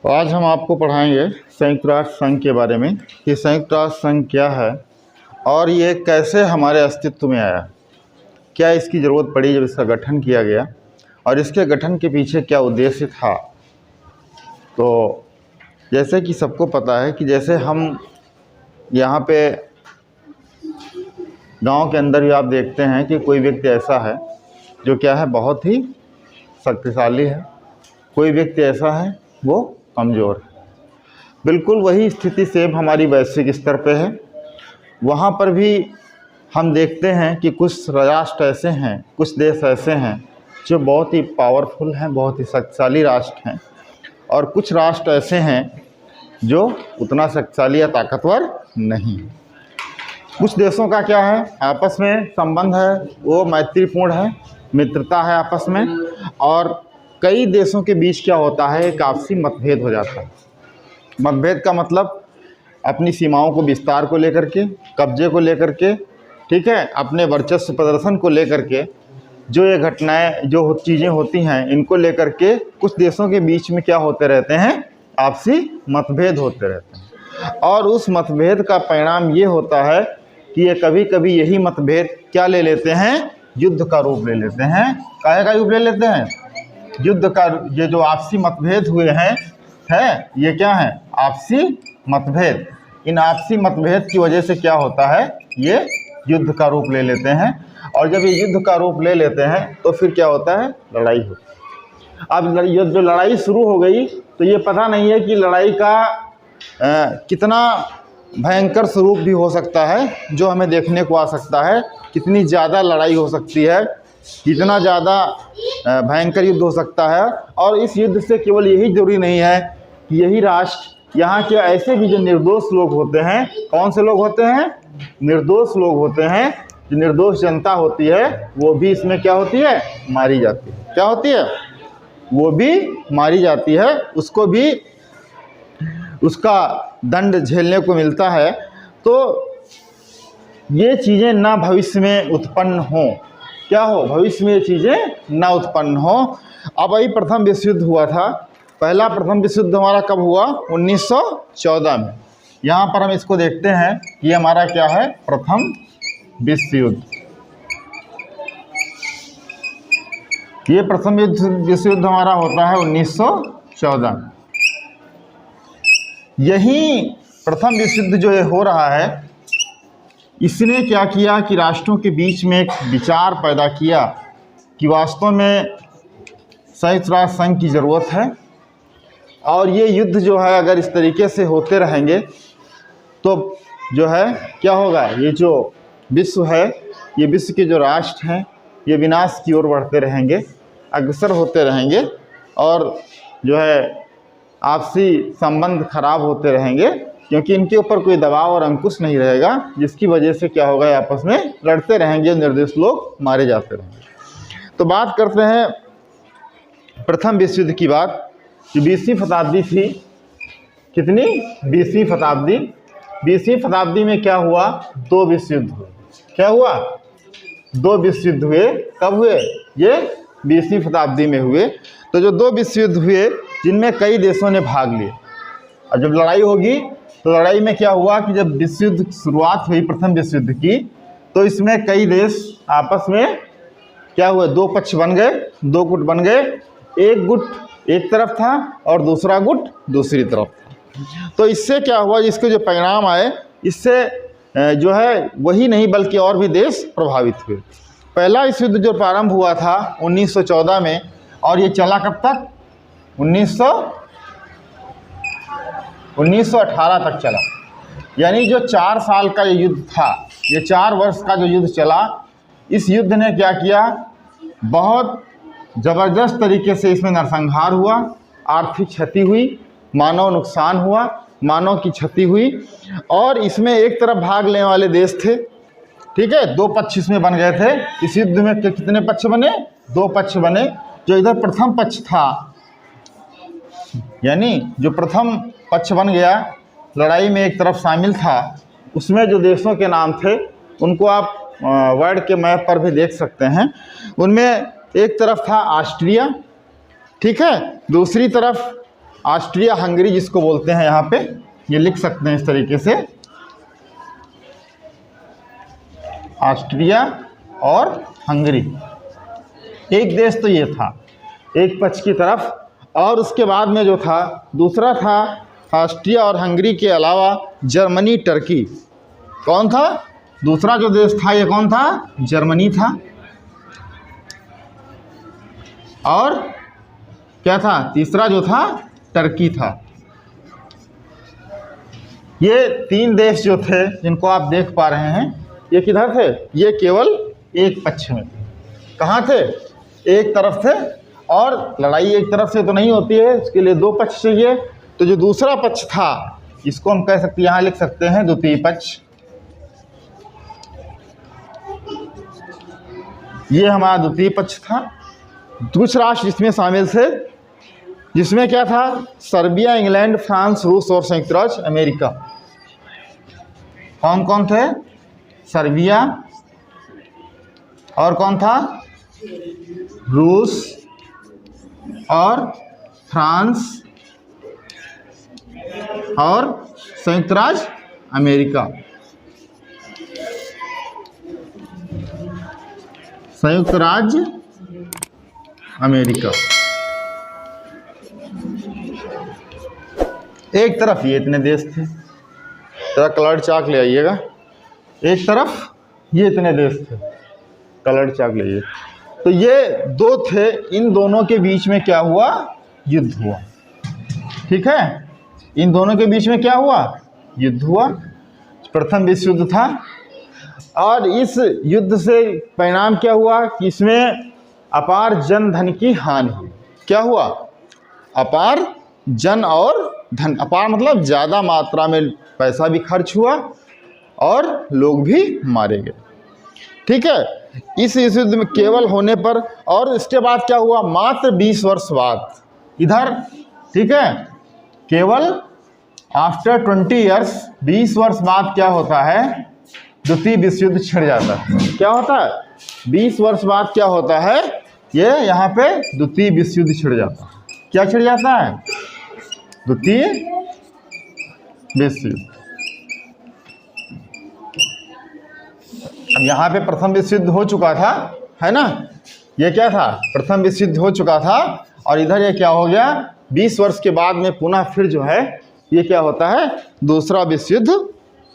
आज हम आपको पढ़ाएंगे संयुक्त राष्ट्र संघ के बारे में कि संयुक्त राष्ट्र संघ क्या है और ये कैसे हमारे अस्तित्व में आया, क्या इसकी ज़रूरत पड़ी जब इसका गठन किया गया और इसके गठन के पीछे क्या उद्देश्य था। तो जैसे कि सबको पता है कि जैसे हम यहाँ पे गांव के अंदर भी आप देखते हैं कि कोई व्यक्ति ऐसा है जो क्या है बहुत ही शक्तिशाली है, कोई व्यक्ति ऐसा है वो कमज़ोर है। बिल्कुल वही स्थिति सेम हमारी वैश्विक स्तर पे है। वहाँ पर भी हम देखते हैं कि कुछ राष्ट्र ऐसे हैं, कुछ देश ऐसे हैं जो बहुत ही पावरफुल हैं, बहुत ही शक्तिशाली राष्ट्र हैं, और कुछ राष्ट्र ऐसे हैं जो उतना शक्तिशाली या ताकतवर नहीं। कुछ देशों का क्या है, आपस में संबंध है वो मैत्रीपूर्ण है, मित्रता है आपस में, और कई देशों के बीच क्या होता है, एक आपसी मतभेद हो जाता है। मतभेद का मतलब अपनी सीमाओं को विस्तार को लेकर के, कब्जे को लेकर के, ठीक है, अपने वर्चस्व प्रदर्शन को लेकर के, जो ये घटनाएं जो चीज़ें होती हैं इनको लेकर के कुछ देशों के बीच में क्या होते रहते हैं, आपसी मतभेद होते रहते हैं। और उस मतभेद का परिणाम ये होता है कि ये कभी कभी यही मतभेद क्या ले लेते हैं, युद्ध का रूप ले लेते हैं। काहे का रूप ले लेते हैं, युद्ध का। ये जो आपसी मतभेद हुए हैं ये क्या है, आपसी मतभेद। इन आपसी मतभेद की वजह से क्या होता है, ये युद्ध का रूप ले लेते हैं, और जब ये युद्ध का रूप ले लेते हैं तो फिर क्या होता है, लड़ाई होती है। अब जो लड़ाई शुरू हो गई तो ये पता नहीं है कि लड़ाई का कितना भयंकर स्वरूप भी हो सकता है जो हमें देखने को आ सकता है, कितनी ज़्यादा लड़ाई हो सकती है, कितना ज़्यादा भयंकर युद्ध हो सकता है। और इस युद्ध से केवल यही जरूरी नहीं है कि यही राष्ट्र, यहाँ के ऐसे भी जो निर्दोष लोग होते हैं, कौन से लोग होते हैं, निर्दोष लोग होते हैं, जो निर्दोष जनता होती है वो भी इसमें क्या होती है, मारी जाती है। क्या होती है, वो भी मारी जाती है, उसको भी उसका दंड झेलने को मिलता है। तो ये चीज़ें ना भविष्य में उत्पन्न हों, क्या हो, भविष्य में ये चीज़ें ना उत्पन्न हो। अब अभी प्रथम विश्व युद्ध हुआ था, पहला प्रथम विश्व युद्ध हमारा कब हुआ, 1914 में। यहाँ पर हम इसको देखते हैं कि हमारा क्या है, प्रथम विश्व युद्ध। ये प्रथम विश्व युद्ध हमारा होता है 1914 में। यही प्रथम विश्व युद्ध जो ये हो रहा है, इसने क्या किया कि राष्ट्रों के बीच में एक विचार पैदा किया कि वास्तव में संयुक्त राष्ट्र संघ की ज़रूरत है। और ये युद्ध जो है अगर इस तरीके से होते रहेंगे तो जो है क्या होगा, ये जो विश्व है, ये विश्व के जो राष्ट्र हैं ये विनाश की ओर बढ़ते रहेंगे, अग्रसर होते रहेंगे, और जो है आपसी संबंध खराब होते रहेंगे, क्योंकि इनके ऊपर कोई दबाव और अंकुश नहीं रहेगा, जिसकी वजह से क्या होगा, आपस में लड़ते रहेंगे, निर्दोष लोग मारे जाते रहेंगे। तो बात करते हैं प्रथम विश्व युद्ध की बात, जो 20वीं शताब्दी थी। कितनी, 20वीं शताब्दी। 20वीं शताब्दी में क्या हुआ, दो विश्व युद्ध हुए। क्या हुआ, दो विश्व युद्ध हुए। कब हुए, ये 20वीं शताब्दी में हुए। तो जो दो विश्व युद्ध हुए जिनमें कई देशों ने भाग लिए, और जब लड़ाई होगी तो लड़ाई में क्या हुआ कि जब विश्व युद्ध की शुरुआत हुई प्रथम विश्व युद्ध की, तो इसमें कई देश आपस में क्या हुए, दो पक्ष बन गए, दो गुट बन गए। एक गुट एक तरफ था और दूसरा गुट दूसरी तरफ था। तो इससे क्या हुआ, इसके जो परिणाम आए, इससे जो है वही नहीं बल्कि और भी देश प्रभावित हुए। पहला विश्व युद्ध जो प्रारंभ हुआ था 1914 में, और ये चला कब तक, 1918 तक चला। यानी जो 4 साल का ये युद्ध था, ये 4 वर्ष का जो युद्ध चला, इस युद्ध ने क्या किया, बहुत ज़बरदस्त तरीके से इसमें नरसंहार हुआ, आर्थिक क्षति हुई, मानव नुकसान हुआ, मानव की क्षति हुई। और इसमें एक तरफ भाग लेने वाले देश थे, ठीक है, दो पक्ष इसमें बन गए थे। इस युद्ध में कितने पक्ष बने, दो पक्ष बने। जो इधर प्रथम पक्ष था, यानी जो प्रथम पक्ष बन गया, लड़ाई में एक तरफ शामिल था, उसमें जो देशों के नाम थे उनको आप वर्ल्ड के मैप पर भी देख सकते हैं। उनमें एक तरफ था ऑस्ट्रिया, ठीक है, दूसरी तरफ ऑस्ट्रिया हंगरी जिसको बोलते हैं, यहाँ पे ये लिख सकते हैं इस तरीके से, ऑस्ट्रिया और हंगरी। एक देश तो ये था एक पक्ष की तरफ, और उसके बाद में जो था दूसरा था ऑस्ट्रिया और हंगरी के अलावा जर्मनी, टर्की। कौन था दूसरा जो देश था, ये कौन था? जर्मनी था। और क्या था तीसरा जो था? टर्की था। ये तीन देश जो थे जिनको आप देख पा रहे हैं, ये किधर थे? ये केवल एक पक्ष में थे। कहाँ थे? एक तरफ थे। और लड़ाई एक तरफ से तो नहीं होती है, इसके लिए दो पक्ष चाहिए। तो जो दूसरा पक्ष था इसको हम कह सकते, यहाँ लिख सकते हैं द्वितीय पक्ष। ये हमारा द्वितीय पक्ष था। कुछ राष्ट्र जिसमें शामिल थे, जिसमें क्या था? सर्बिया, इंग्लैंड, फ्रांस, रूस और संयुक्त राज्य अमेरिका। कौन कौन थे? सर्बिया, और कौन था? रूस और फ्रांस और संयुक्त राज्य अमेरिका। संयुक्त राज्य अमेरिका। एक तरफ ये इतने देश थे, जरा कलर चाक ले आइएगा। एक तरफ ये इतने देश थे, कलर चाक ले आइए। तो ये दो थे, इन दोनों के बीच में क्या हुआ? युद्ध हुआ। ठीक है, इन दोनों के बीच में क्या हुआ? युद्ध हुआ। प्रथम विश्व युद्ध था। और इस युद्ध से परिणाम क्या हुआ कि इसमें अपार जन धन की हानि हुई। क्या हुआ? अपार जन और धन, अपार मतलब ज़्यादा मात्रा में पैसा भी खर्च हुआ और लोग भी मारे गए। ठीक है, इस युद्ध में केवल होने पर, और इसके बाद क्या हुआ? मात्र 20 वर्ष बाद इधर, ठीक है, केवल आफ्टर 20 ईयर्स, 20 वर्ष बाद क्या होता है? द्वितीय विश्व युद्ध छिड़ जाता है। क्या होता है? 20 वर्ष बाद क्या होता है? ये यहाँ पे द्वितीय विश्व युद्ध छिड़ जाता है। क्या छिड़ जाता है? द्वितीय विश्व युद्ध। अब यहाँ पे प्रथम विश्व युद्ध हो चुका था, है ना? ये क्या था? प्रथम विश्व युद्ध हो चुका था, और इधर ये क्या हो गया? 20 वर्ष के बाद में पुनः फिर जो है ये क्या होता है? दूसरा विश्व युद्ध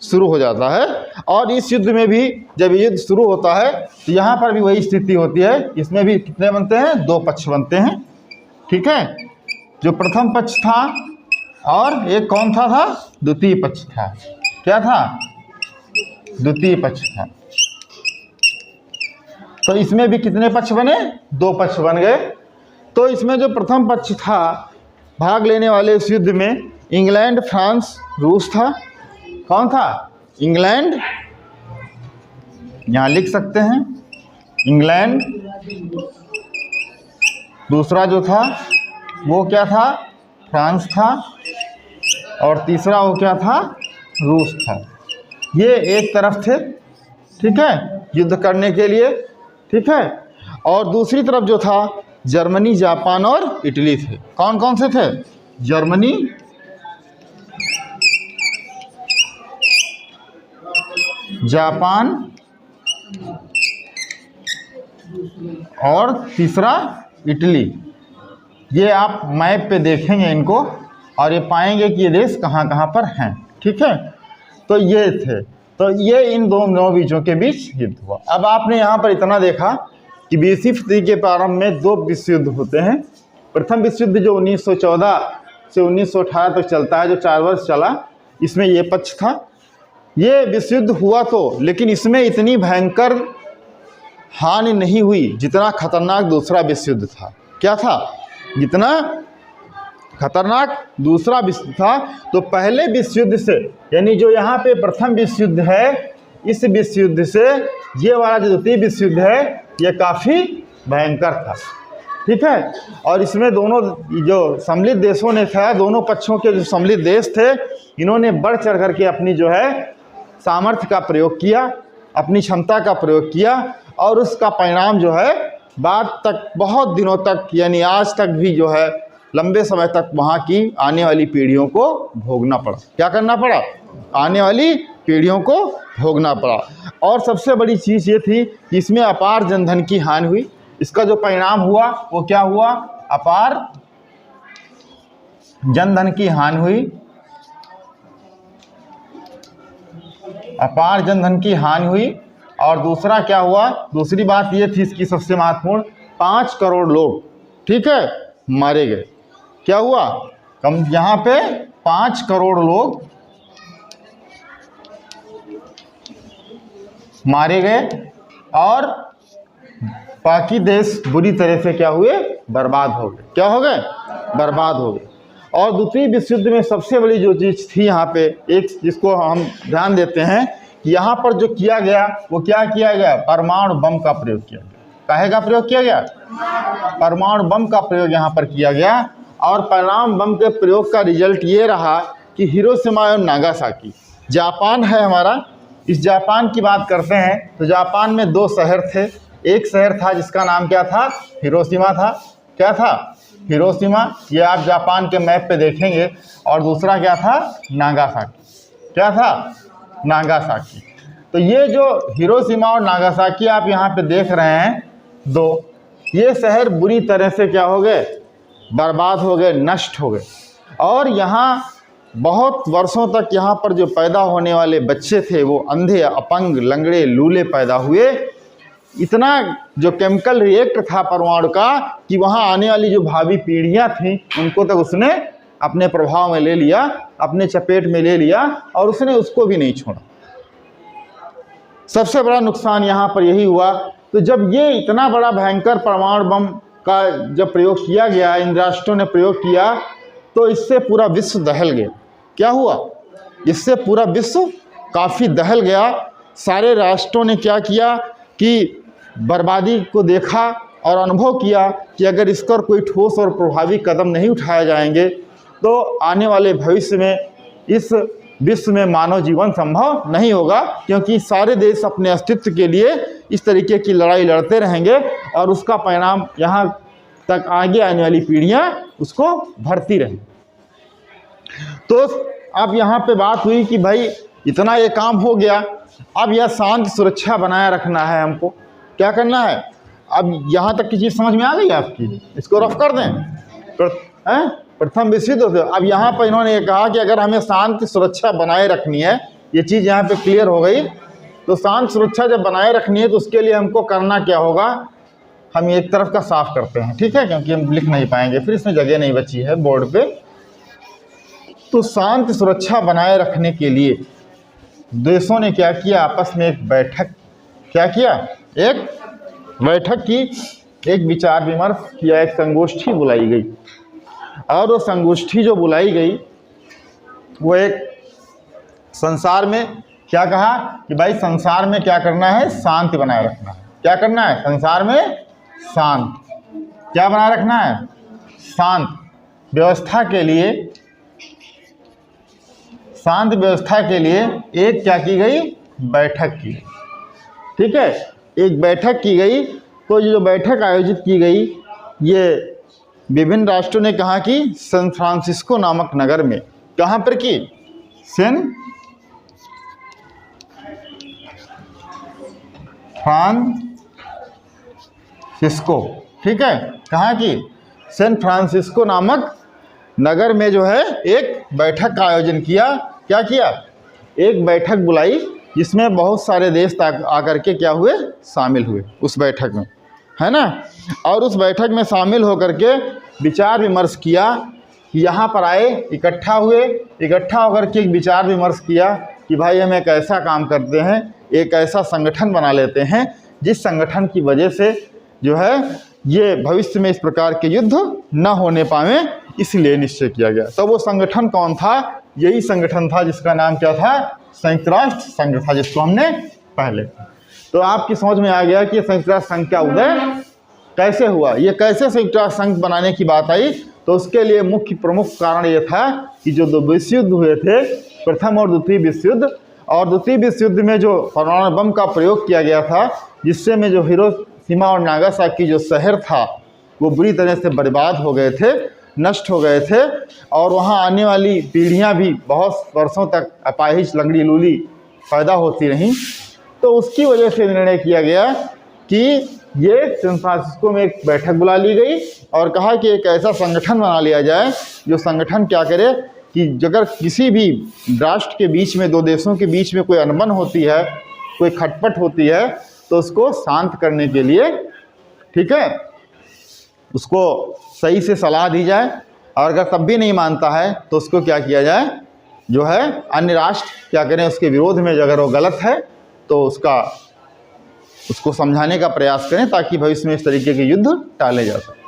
शुरू हो जाता है। और इस युद्ध में भी जब युद्ध शुरू होता है तो यहाँ पर भी वही स्थिति होती है। इसमें भी कितने बनते हैं? दो पक्ष बनते हैं। ठीक है, जो प्रथम पक्ष था और एक कौन था? द्वितीय पक्ष था। क्या था? द्वितीय पक्ष था। तो इसमें भी कितने पक्ष बने? दो पक्ष बन गए। तो इसमें जो प्रथम पक्ष था, भाग लेने वाले इस युद्ध में इंग्लैंड, फ्रांस, रूस था। कौन था? इंग्लैंड, यहाँ लिख सकते हैं इंग्लैंड। दूसरा जो था वो क्या था? फ्रांस था। और तीसरा वो क्या था? रूस था। ये एक तरफ थे, ठीक है, युद्ध करने के लिए। ठीक है, और दूसरी तरफ जो था जर्मनी, जापान और इटली थे। कौन कौन से थे? जर्मनी, जापान और तीसरा इटली। ये आप मैप पे देखेंगे इनको और ये पाएंगे कि ये देश कहाँ कहाँ पर हैं। ठीक है, तो ये थे, तो ये इन दोनों बीचों के बीच युद्ध हुआ। अब आपने यहाँ पर इतना देखा कि 20वीं सदी के प्रारंभ में दो विश्व युद्ध होते हैं। प्रथम विश्व युद्ध जो 1914 से 1918 तक चलता है, जो 4 वर्ष चला, इसमें ये पक्ष था। ये विश्व युद्ध हुआ तो, लेकिन इसमें इतनी भयंकर हानि नहीं हुई जितना खतरनाक दूसरा विश्व युद्ध था। क्या था? जितना खतरनाक दूसरा विश्व था, तो पहले विश्व युद्ध से, यानी जो यहाँ पे प्रथम विश्व युद्ध है, इस विश्व युद्ध से ये वाला जो द्वितीय विश्व युद्ध है, ये काफ़ी भयंकर था। ठीक है, और इसमें दोनों जो सम्मिलित देशों ने था, दोनों पक्षों के जो सम्मिलित देश थे, इन्होंने बढ़ चढ़ करके अपनी जो है सामर्थ्य का प्रयोग किया, अपनी क्षमता का प्रयोग किया, और उसका परिणाम जो है बाद तक, बहुत दिनों तक, यानी आज तक भी जो है लंबे समय तक वहाँ की आने वाली पीढ़ियों को भोगना पड़ा। क्या करना पड़ा? आने वाली पीढ़ियों को भोगना पड़ा। और सबसे बड़ी चीज़ ये थी कि इसमें अपार जनधन की हानि हुई। इसका जो परिणाम हुआ वो क्या हुआ? अपार जनधन की हानि हुई। अपार जनधन की हानि हुई। और दूसरा क्या हुआ? दूसरी बात ये थी इसकी सबसे महत्वपूर्ण, 5 करोड़ लोग, ठीक है, मारे गए। क्या हुआ? कम यहाँ पे 5 करोड़ लोग मारे गए और बाकी देश बुरी तरह से क्या हुए? बर्बाद हो गए। क्या हो गए? बर्बाद हो गए। और द्वितीय विश्व युद्ध में सबसे बड़ी जो चीज़ थी यहाँ पे, एक जिसको हम ध्यान देते हैं कि यहाँ पर जो किया गया वो क्या किया गया? परमाणु बम का प्रयोग किया गया। काहे का प्रयोग किया गया? परमाणु बम का प्रयोग यहाँ पर किया गया। और परमाणु बम के प्रयोग का रिजल्ट ये रहा कि हिरोशिमा और नागासाकी, जापान है हमारा, इस जापान की बात करते हैं तो जापान में 2 शहर थे। एक शहर था जिसका नाम क्या था? हिरोशिमा था। क्या था? हिरोशिमा, ये आप जापान के मैप पे देखेंगे। और दूसरा क्या था? नागासाकी। क्या था? नागासाकी। तो ये जो हिरोशिमा और नागासाकी आप यहाँ पे देख रहे हैं 2, ये शहर बुरी तरह से क्या हो गए? बर्बाद हो गए, नष्ट हो गए। और यहाँ बहुत वर्षों तक यहाँ पर जो पैदा होने वाले बच्चे थे वो अंधे, अपंग, लंगड़े, लूले पैदा हुए। इतना जो केमिकल रिएक्ट था परमाणु का कि वहाँ आने वाली जो भावी पीढ़ियाँ थीं उनको तक उसने अपने प्रभाव में ले लिया, अपने चपेट में ले लिया और उसने उसको भी नहीं छोड़ा। सबसे बड़ा नुकसान यहाँ पर यही हुआ। तो जब ये इतना बड़ा भयंकर परमाणु बम का जब प्रयोग किया गया, इन राष्ट्रों ने प्रयोग किया, तो इससे पूरा विश्व दहल गया। क्या हुआ? इससे पूरा विश्व काफ़ी दहल गया। सारे राष्ट्रों ने क्या किया कि बर्बादी को देखा और अनुभव किया कि अगर इस पर कोई ठोस और प्रभावी कदम नहीं उठाए जाएंगे तो आने वाले भविष्य में इस विश्व में मानव जीवन संभव नहीं होगा, क्योंकि सारे देश अपने अस्तित्व के लिए इस तरीके की लड़ाई लड़ते रहेंगे और उसका परिणाम यहाँ तक आगे आने वाली पीढ़ियाँ उसको भरती रहेंगी। तो अब यहाँ पे बात हुई कि भाई इतना ये काम हो गया, अब यह शांति सुरक्षा बनाए रखना है हमको। क्या करना है? अब यहाँ तक की चीज़ समझ में आ गई आपकी? इसको रफ कर दें। प्रथम विश्व युद्ध। अब यहाँ पर इन्होंने ये कहा कि अगर हमें शांति सुरक्षा बनाए रखनी है, ये चीज़ यहाँ पे क्लियर हो गई। तो शांति सुरक्षा जब बनाए रखनी है तो उसके लिए हमको करना क्या होगा? हम एक तरफ का साफ करते हैं, ठीक है, क्योंकि हम लिख नहीं पाएंगे, फिर इसमें जगह नहीं बची है बोर्ड पे। तो शांति सुरक्षा बनाए रखने के लिए देशों ने क्या किया? आपस में एक बैठक, क्या किया? एक बैठक की, एक विचार विमर्श किया, एक संगोष्ठी बुलाई गई। और वो संगोष्ठी जो बुलाई गई वो एक संसार में क्या कहा कि भाई संसार में क्या करना है? शांति बनाए रखना है। क्या करना है? संसार में शांति क्या बनाए रखना है? शांत व्यवस्था के लिए, शांत व्यवस्था के लिए एक क्या की गई? बैठक की। ठीक है, एक बैठक की गई। तो ये जो बैठक आयोजित की गई ये विभिन्न राष्ट्रों ने कहा कि सैन फ्रांसिस्को नामक नगर में। कहाँ पर की? सैन फ्रांसिस्को, ठीक है, कहाँ की? सैन फ्रांसिस्को नामक नगर में जो है एक बैठक का आयोजन किया। क्या किया? एक बैठक बुलाई जिसमें बहुत सारे देश आकर के क्या हुए? शामिल हुए उस बैठक में, है ना। और उस बैठक में शामिल होकर के विचार विमर्श किया, यहाँ पर आए, इकट्ठा हुए, इकट्ठा होकर के एक विचार विमर्श किया कि भाई हम एक ऐसा काम करते हैं, एक ऐसा संगठन बना लेते हैं जिस संगठन की वजह से जो है ये भविष्य में इस प्रकार के युद्ध न होने पावे, इसलिए निश्चय किया गया। तो वो संगठन कौन था? यही संगठन था जिसका नाम क्या था? संयुक्त राष्ट्र संघ था, जिसको हमने पहले। तो आपकी समझ में आ गया कि संयुक्त राष्ट्र संघ का उदय कैसे हुआ, ये कैसे संयुक्त राष्ट्र संघ बनाने की बात आई। तो उसके लिए मुख्य प्रमुख कारण ये था कि जो 2 विश्व युद्ध हुए थे, प्रथम और द्वितीय विश्व युद्ध, और द्वितीय विश्व युद्ध में जो परमाणु बम का प्रयोग किया गया था, जिससे में जो हिरोशिमा और नागासाकी जो शहर था वो बुरी तरह से बर्बाद हो गए थे। नष्ट हो गए थे और वहाँ आने वाली पीढ़ियाँ भी बहुत वर्षों तक अपाहिज, लंगड़ी लूली पैदा होती रहीं। तो उसकी वजह से निर्णय किया गया कि ये सैन फ्रांसिस्को में एक बैठक बुला ली गई और कहा कि एक ऐसा संगठन बना लिया जाए जो संगठन क्या करे कि अगर किसी भी राष्ट्र के बीच में, दो देशों के बीच में कोई अनबन होती है, कोई खटपट होती है, तो उसको शांत करने के लिए, ठीक है, उसको सही से सलाह दी जाए और अगर तब भी नहीं मानता है तो उसको क्या किया जाए, जो है अन्य राष्ट्र क्या करें उसके विरोध में, अगर वो गलत है तो उसको समझाने का प्रयास करें ताकि भविष्य में इस तरीके के युद्ध टाले जा सके।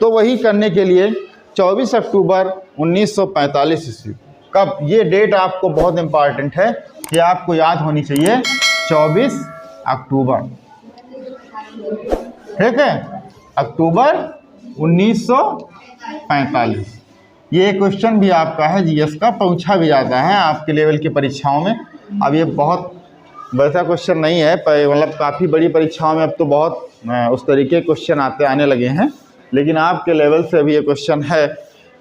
तो वही करने के लिए 24 अक्टूबर 1945 ईस्वी, कब, ये डेट आपको बहुत इम्पॉर्टेंट है, ये आपको याद होनी चाहिए, 24 अक्टूबर, ठीक है, अक्टूबर 1945। ये क्वेश्चन भी आपका है जीएस का, पूछा भी जाता है आपके लेवल की परीक्षाओं में। अब ये बहुत वैसा क्वेश्चन नहीं है, मतलब काफ़ी बड़ी परीक्षाओं में अब तो बहुत उस तरीके क्वेश्चन आने लगे हैं, लेकिन आपके लेवल से अभी ये क्वेश्चन है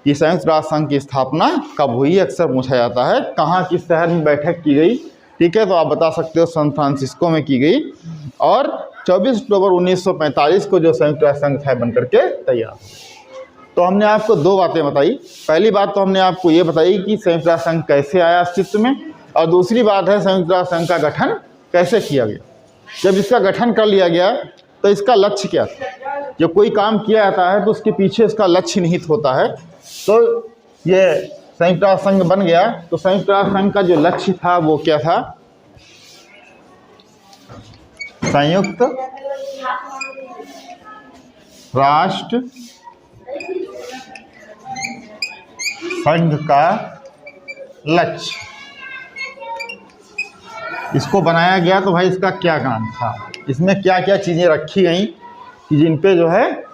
कि संयुक्त राष्ट्र संघ की स्थापना कब हुई, अक्सर पूछा जाता है। कहाँ, किस शहर में बैठक की गई, ठीक है, तो आप बता सकते हो सैन फ्रांसिस्को में की गई और 24 अक्टूबर 1945 को जो संयुक्त राष्ट्र संघ है बनकर के तैयार। तो हमने आपको दो बातें बताई। पहली बात तो हमने आपको ये बताई कि संयुक्त राष्ट्र संघ कैसे आया अस्तित्व में, और दूसरी बात है संयुक्त राष्ट्र संघ का गठन कैसे किया गया। जब इसका गठन कर लिया गया तो इसका लक्ष्य क्या था। जब कोई काम किया जाता है तो उसके पीछे इसका लक्ष्य निहित होता है। तो ये संयुक्त राष्ट्र संघ बन गया, तो संयुक्त राष्ट्र संघ का जो लक्ष्य था वो क्या था, संयुक्त राष्ट्र संघ का लक्ष्य। इसको बनाया गया तो भाई इसका क्या काम था, इसमें क्या क्या चीज़ें रखी गई कि जिन पे जो है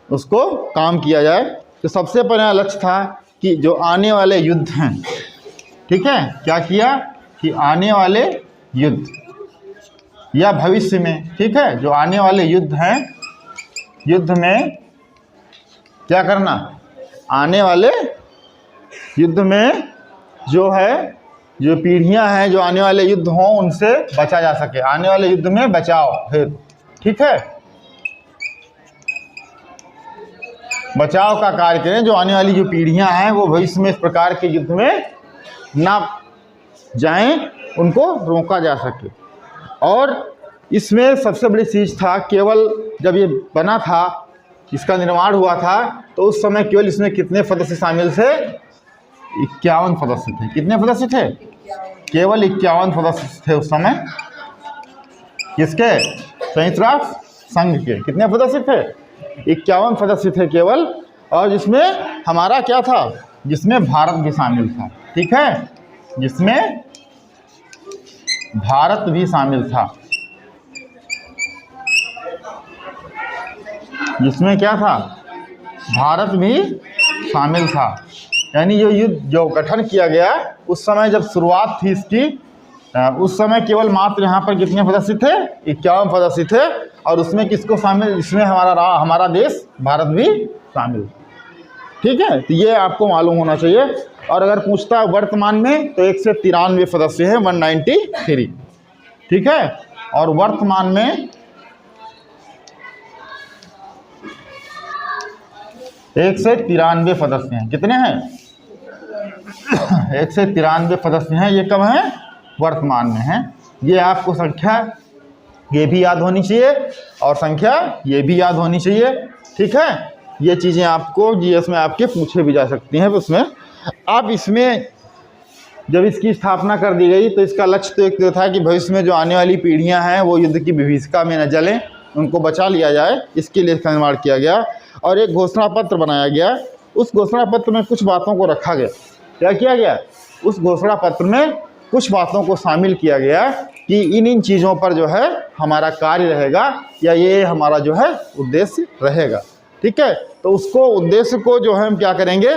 उसको काम किया जाए। तो सबसे पहला लक्ष्य था कि जो आने वाले युद्ध हैं, ठीक है, क्या किया कि आने वाले युद्ध या भविष्य में, ठीक है, जो आने वाले युद्ध हैं, युद्ध में क्या करना, आने वाले युद्ध में जो है, जो पीढ़ियां हैं, जो आने वाले युद्ध हों उनसे बचा जा सके, आने वाले युद्ध में बचाओ फिर, ठीक है, बचाव का कार्य करें। जो आने वाली जो पीढ़ियां हैं वो भविष्य में इस प्रकार के युद्ध में ना जाएं, उनको रोका जा सके। और इसमें सबसे बड़ी चीज़ था, केवल जब ये बना था, इसका निर्माण हुआ था, तो उस समय केवल इसमें कितने सदस्य शामिल थे, 51 सदस्य थे। कितने सदस्य थे, केवल 51 सदस्य थे उस समय। किसके, संयुक्त राष्ट्र संघ के। कितने सदस्य थे, 51 सदस्य थे केवल। और जिसमें हमारा क्या था, जिसमें भारत भी शामिल था, ठीक है, जिसमें भारत भी शामिल था, जिसमें क्या था, भारत भी शामिल था। यानी जो युद्ध जो गठन किया गया उस समय जब शुरुआत थी इसकी, उस समय केवल मात्र यहाँ पर कितने सदस्य थे, 51 सदस्य थे। और उसमें किसको शामिल, इसमें हमारा देश भारत भी शामिल, ठीक है। तो ये आपको मालूम होना चाहिए। और अगर पूछता है वर्तमान में, तो 193 सदस्य हैं, 193, ठीक है। और वर्तमान में 193 सदस्य हैं। कितने हैं, 193 सदस्य हैं। ये कब हैं, वर्तमान में हैं। ये आपको संख्या ये भी याद होनी चाहिए और संख्या ये भी याद होनी चाहिए, ठीक है। ये चीज़ें आपको जीएस में आपके पूछे भी जा सकती हैं। तो उसमें अब इसमें जब इसकी स्थापना कर दी गई तो इसका लक्ष्य तो एक तो था कि भविष्य में जो आने वाली पीढ़ियां हैं वो युद्ध की विभीषिका में न जलें, उनको बचा लिया जाए, इसके लिए इसका निर्माण किया गया। और एक घोषणा पत्र बनाया गया। उस घोषणा पत्र में कुछ बातों को रखा गया। क्या किया गया, उस घोषणा पत्र में कुछ बातों को शामिल किया गया कि इन चीज़ों पर जो है हमारा कार्य रहेगा, या ये हमारा जो है उद्देश्य रहेगा, ठीक है। तो उसको उद्देश्य को जो है हम क्या करेंगे,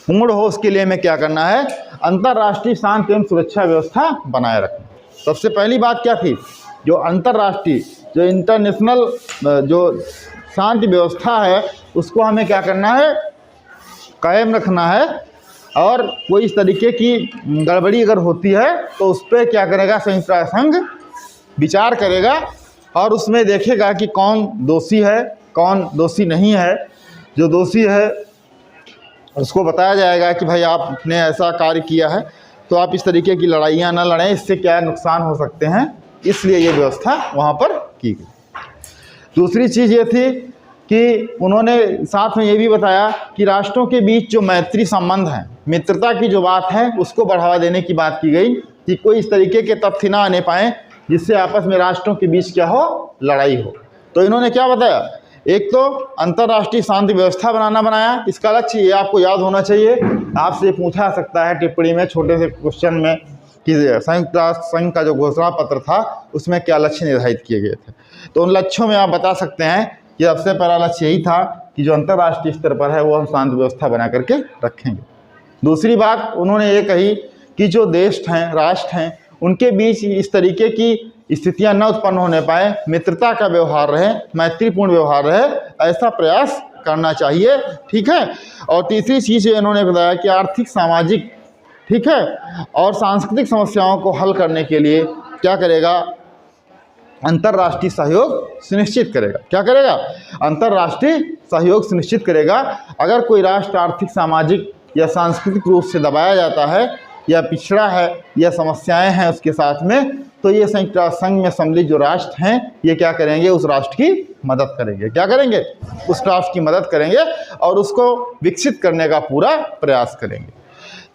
पूर्ण हो, उसके लिए हमें क्या करना है, अंतर्राष्ट्रीय शांति एवं सुरक्षा व्यवस्था बनाए रखना। सबसे पहली बात क्या थी, जो अंतर्राष्ट्रीय, जो इंटरनेशनल जो शांति व्यवस्था है उसको हमें क्या करना है, कायम रखना है। और कोई इस तरीके की गड़बड़ी अगर होती है तो उस पर क्या करेगा, संयुक्त राष्ट्र संघ विचार करेगा और उसमें देखेगा कि कौन दोषी है कौन दोषी नहीं है। जो दोषी है उसको बताया जाएगा कि भाई आपने ऐसा कार्य किया है तो आप इस तरीके की लड़ाइयाँ न लड़ें, इससे क्या नुकसान हो सकते हैं, इसलिए ये व्यवस्था वहाँ पर की गई। दूसरी चीज़ ये थी कि उन्होंने साथ में ये भी बताया कि राष्ट्रों के बीच जो मैत्री संबंध है, मित्रता की जो बात है, उसको बढ़ावा देने की बात की गई कि कोई इस तरीके के तथ्य ना आने पाएँ जिससे आपस में राष्ट्रों के बीच क्या हो, लड़ाई हो। तो इन्होंने क्या बताया, एक तो अंतर्राष्ट्रीय शांति व्यवस्था बनाया। इसका लक्ष्य ये आपको याद होना चाहिए, आपसे पूछा जा सकता है टिप्पणी में छोटे से क्वेश्चन में कि संयुक्त राष्ट्र संघ का जो घोषणा पत्र था उसमें क्या लक्ष्य निर्धारित किए गए थे। तो उन लक्ष्यों में आप बता सकते हैं कि सबसे पहला लक्ष्य यही था कि जो अंतर्राष्ट्रीय स्तर पर है वो हम शांति व्यवस्था बना करके रखेंगे। दूसरी बात उन्होंने ये कही कि जो देश हैं, राष्ट्र हैं, उनके बीच इस तरीके की स्थितियां न उत्पन्न होने पाए, मित्रता का व्यवहार रहे, मैत्रीपूर्ण व्यवहार रहे, ऐसा प्रयास करना चाहिए। ठीक है। और तीसरी चीज़ इन्होंने बताया कि आर्थिक, सामाजिक, ठीक है, और सांस्कृतिक समस्याओं को हल करने के लिए क्या करेगा, अंतर्राष्ट्रीय सहयोग सुनिश्चित करेगा। क्या करेगा, अंतर्राष्ट्रीय सहयोग सुनिश्चित करेगा। अगर कोई राष्ट्र आर्थिक, सामाजिक या सांस्कृतिक रूप से दबाया जाता है या पिछड़ा है या समस्याएं हैं उसके साथ में, तो ये संयुक्त राष्ट्र संघ में सम्मिलित जो राष्ट्र हैं ये क्या करेंगे, उस राष्ट्र की मदद करेंगे। क्या करेंगे, उस राष्ट्र की मदद करेंगे और उसको विकसित करने का पूरा प्रयास करेंगे।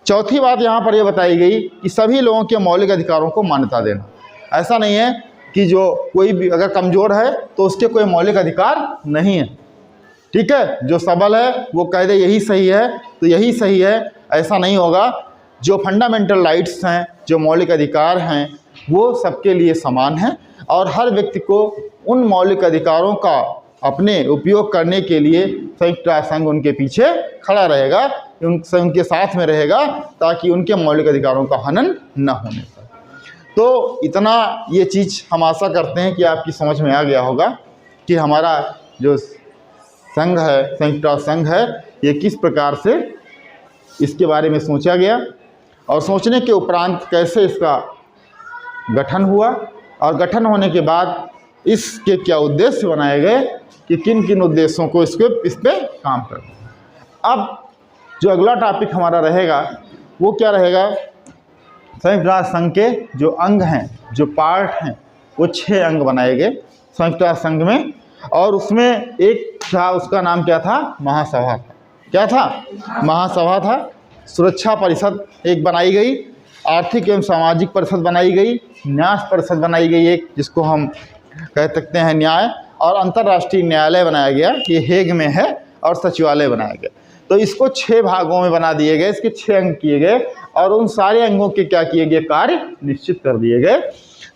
चौथी बात यहाँ पर ये बताई गई कि सभी लोगों के मौलिक अधिकारों को मान्यता देना। ऐसा नहीं है कि जो कोई भी अगर कमज़ोर है तो उसके कोई मौलिक अधिकार नहीं है। ठीक है, जो सबल है वो कह दे यही सही है तो यही सही है, ऐसा नहीं होगा। जो फंडामेंटल राइट्स हैं, जो मौलिक अधिकार हैं, वो सबके लिए समान हैं और हर व्यक्ति को उन मौलिक अधिकारों का अपने उपयोग करने के लिए संयुक्त राष्ट्र संघ उनके पीछे खड़ा रहेगा, उनके साथ में रहेगा ताकि उनके मौलिक अधिकारों का हनन न होने पाए। तो इतना ये चीज़ हम आशा करते हैं कि आपकी समझ में आ गया होगा कि हमारा जो संघ है, संयुक्त राष्ट्र संघ है, ये किस प्रकार से इसके बारे में सोचा गया और सोचने के उपरांत कैसे इसका गठन हुआ और गठन होने के बाद इसके क्या उद्देश्य बनाए गए कि किन किन उद्देश्यों को इस पर काम करना। अब जो अगला टॉपिक हमारा रहेगा वो क्या रहेगा, संयुक्त राष्ट्र संघ के जो अंग हैं, जो पार्ट हैं, वो 6 अंग बनाए गए संयुक्त राष्ट्र संघ में। और उसमें एक था, उसका नाम क्या था, महासभा था। क्या था, महासभा था। सुरक्षा परिषद एक बनाई गई, आर्थिक एवं सामाजिक परिषद बनाई गई, न्याय परिषद बनाई गई एक, जिसको हम कह सकते हैं न्याय, और अंतर्राष्ट्रीय न्यायालय बनाया गया, ये हेग में है, और सचिवालय बनाया गया। तो इसको 6 भागों में बना दिए गए, इसके 6 अंग किए गए और उन सारे अंगों के क्या किए गए, कार्य निश्चित कर दिए गए।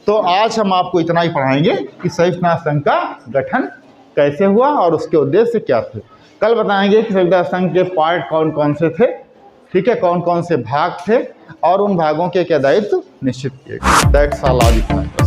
तो आज हम आपको इतना ही पढ़ाएंगे कि संयुक्त राष्ट्र संघ का गठन कैसे हुआ और उसके उद्देश्य क्या थे। कल बताएंगे कि संयुक्त राष्ट्र संघ के पार्ट कौन कौन से थे, ठीक है, कौन कौन से भाग थे और उन भागों के क्या दायित्व निश्चित किए गए। That's all.